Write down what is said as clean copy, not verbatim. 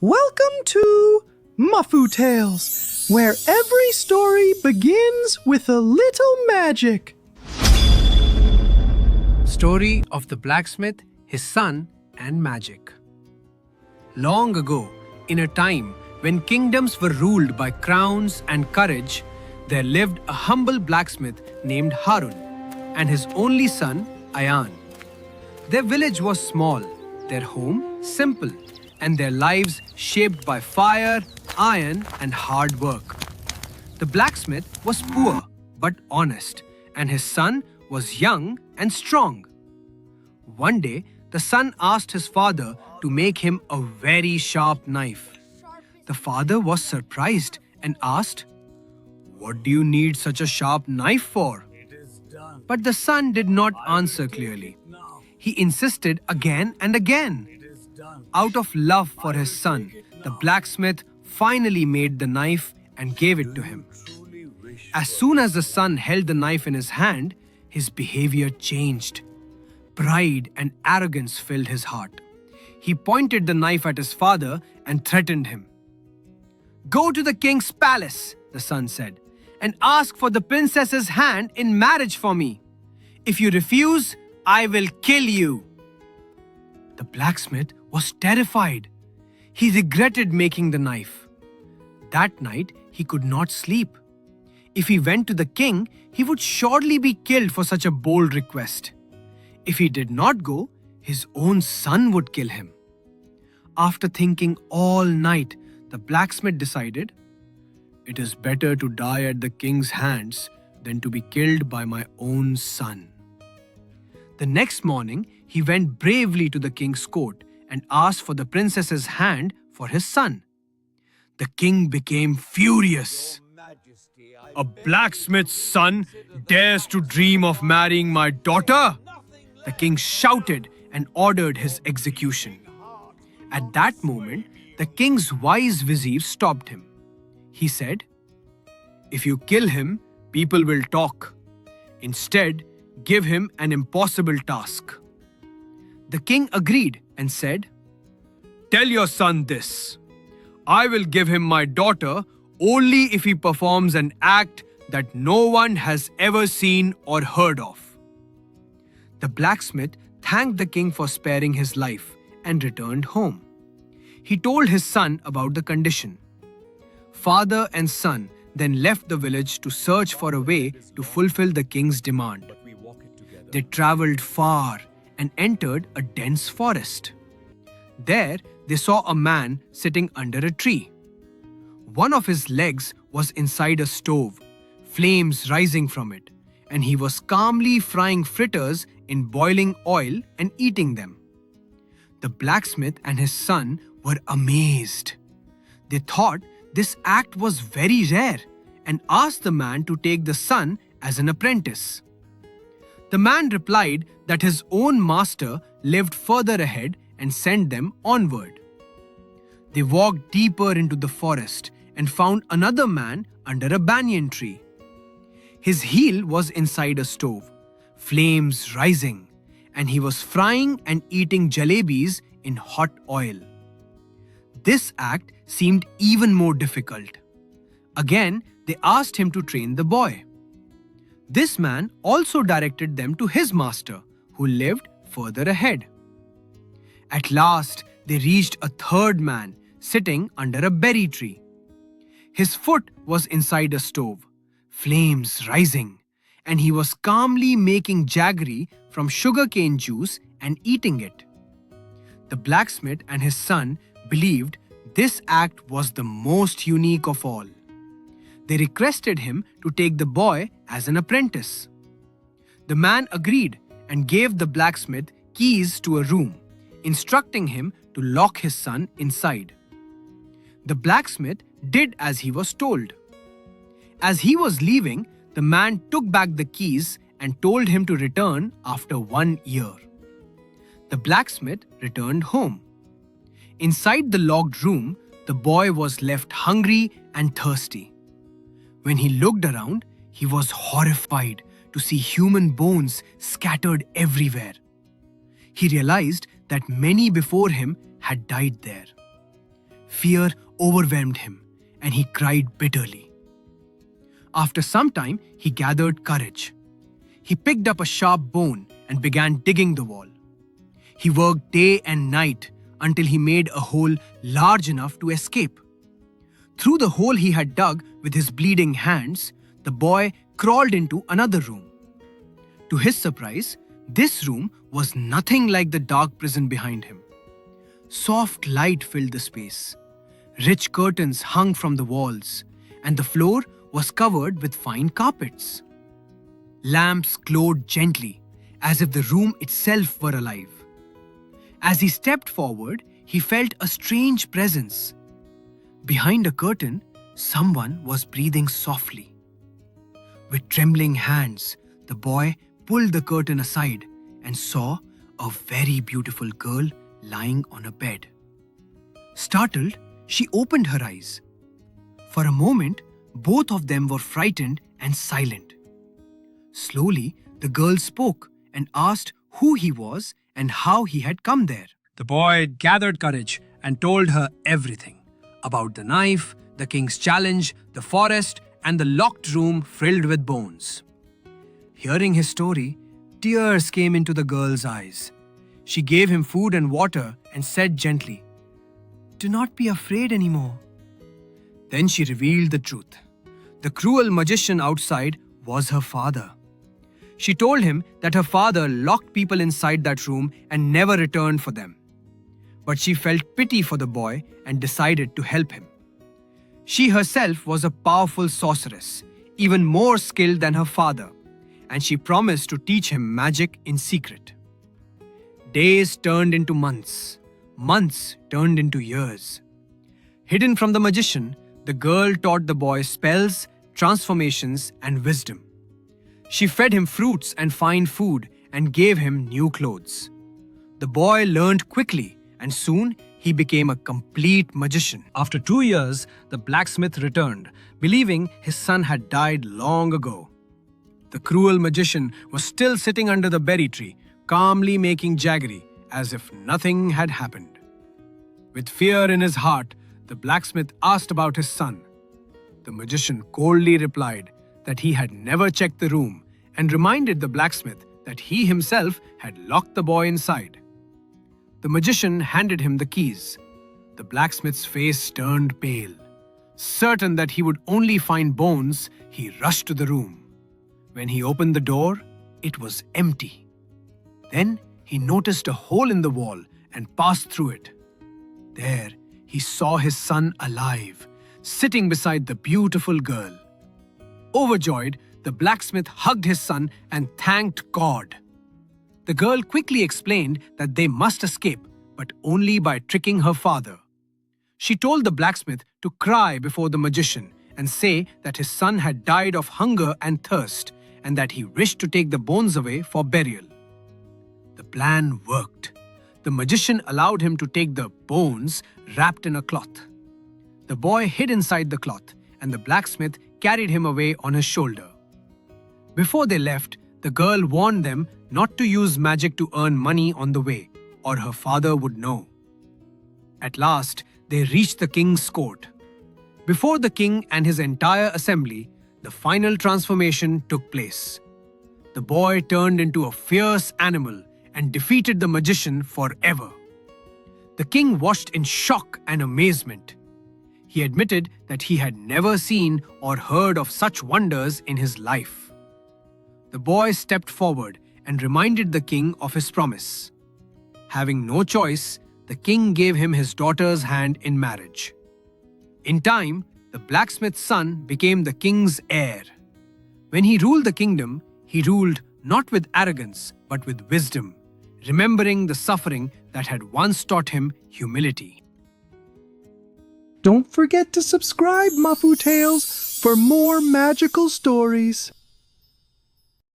Welcome to Mafu Tales, where every story begins with a little magic. Story of the blacksmith, his son, and magic. Long ago, in a time when kingdoms were ruled by crowns and courage, there lived a humble blacksmith named Harun and his only son, Ayan. Their village was small, their home simple, and their lives shaped by fire, iron, and hard work. The blacksmith was poor but honest, and his son was young and strong. One day, the son asked his father to make him a very sharp knife. The father was surprised and asked, "What do you need such a sharp knife for?" But the son did not answer clearly. He insisted again and again. Out of love for his son, the blacksmith finally made the knife and gave it to him. As soon as the son held the knife in his hand, his behavior changed. Pride and arrogance filled his heart. He pointed the knife at his father and threatened him. "Go to the king's palace," the son said, "and ask for the princess's hand in marriage for me. If you refuse, I will kill you." The blacksmith was terrified. He regretted making the knife. That night, he could not sleep. If he went to the king, he would surely be killed for such a bold request. If he did not go, his own son would kill him. After thinking all night, the blacksmith decided, "It is better to die at the king's hands than to be killed by my own son." The next morning, he went bravely to the king's court and asked for the princess's hand for his son. The king became furious. "A blacksmith's son dares to dream of marrying my daughter?" The king shouted and ordered his execution. At that moment, the king's wise vizier stopped him. He said, "If you kill him, people will talk. Instead, give him an impossible task." The king agreed and said, "Tell your son this. I will give him my daughter only if he performs an act that no one has ever seen or heard of." The blacksmith thanked the king for sparing his life and returned home. He told his son about the condition. Father and son then left the village to search for a way to fulfill the king's demand. They traveled far and entered a dense forest. There, they saw a man sitting under a tree. One of his legs was inside a stove, flames rising from it, and he was calmly frying fritters in boiling oil and eating them. The blacksmith and his son were amazed. They thought this act was very rare and asked the man to take the son as an apprentice. The man replied that his own master lived further ahead and sent them onward. They walked deeper into the forest and found another man under a banyan tree. His heel was inside a stove, flames rising, and he was frying and eating jalebis in hot oil. This act seemed even more difficult. Again, they asked him to train the boy. This man also directed them to his master, who lived further ahead. At last, they reached a third man sitting under a berry tree. His foot was inside a stove, flames rising, and he was calmly making jaggery from sugarcane juice and eating it. The blacksmith and his son believed this act was the most unique of all. They requested him to take the boy as an apprentice. The man agreed and gave the blacksmith keys to a room, instructing him to lock his son inside. The blacksmith did as he was told. As he was leaving, the man took back the keys and told him to return after 1 year. The blacksmith returned home. Inside the locked room, the boy was left hungry and thirsty. When he looked around, he was horrified to see human bones scattered everywhere. He realized that many before him had died there. fear overwhelmed him and he cried bitterly. After some time, he gathered courage. He picked up a sharp bone and began digging the wall. He worked day and night until he made a hole large enough to escape. Through the hole he had dug with his bleeding hands, the boy crawled into another room. To his surprise, this room was nothing like the dark prison behind him. Soft light filled the space. Rich curtains hung from the walls, and the floor was covered with fine carpets. Lamps glowed gently, as if the room itself were alive. As he stepped forward, he felt a strange presence. Behind a curtain, someone was breathing softly. With trembling hands, the boy pulled the curtain aside and saw a very beautiful girl lying on a bed. Startled, she opened her eyes. For a moment, both of them were frightened and silent. Slowly, the girl spoke and asked who he was and how he had come there. The boy gathered courage and told her everything about the knife, the king's challenge, the forest, and the locked room filled with bones. Hearing his story, tears came into the girl's eyes. She gave him food and water and said gently, "Do not be afraid anymore." Then she revealed the truth. The cruel magician outside was her father. She told him that her father locked people inside that room and never returned for them. But she felt pity for the boy and decided to help him. She herself was a powerful sorceress, even more skilled than her father, and she promised to teach him magic in secret. Days turned into months. Months turned into years. Hidden from the magician, the girl taught the boy spells, transformations, and wisdom. She fed him fruits and fine food and gave him new clothes. The boy learned quickly, and soon he became a complete magician. After 2 years, the blacksmith returned, believing his son had died long ago. The cruel magician was still sitting under the berry tree, calmly making jaggery, as if nothing had happened. With fear in his heart, the blacksmith asked about his son. The magician coldly replied that he had never checked the room and reminded the blacksmith that he himself had locked the boy inside. The magician handed him the keys. The blacksmith's face turned pale. Certain that he would only find bones, he rushed to the room. When he opened the door, it was empty. Then he noticed a hole in the wall and passed through it. There, he saw his son alive, sitting beside the beautiful girl. Overjoyed, the blacksmith hugged his son and thanked God. The girl quickly explained that they must escape, but only by tricking her father. She told the blacksmith to cry before the magician and say that his son had died of hunger and thirst, and that he wished to take the bones away for burial. The plan worked. The magician allowed him to take the bones wrapped in a cloth. The boy hid inside the cloth, and the blacksmith carried him away on his shoulder. Before they left, the girl warned them not to use magic to earn money on the way, or her father would know. At last, they reached the king's court. Before the king and his entire assembly, the final transformation took place. The boy turned into a fierce animal and defeated the magician forever. The king watched in shock and amazement. He admitted that he had never seen or heard of such wonders in his life. The boy stepped forward and reminded the king of his promise. Having no choice, the king gave him his daughter's hand in marriage. In time, the blacksmith's son became the king's heir. When he ruled the kingdom, he ruled not with arrogance but with wisdom, remembering the suffering that had once taught him humility. Don't forget to subscribe, Mafu Tales, for more magical stories.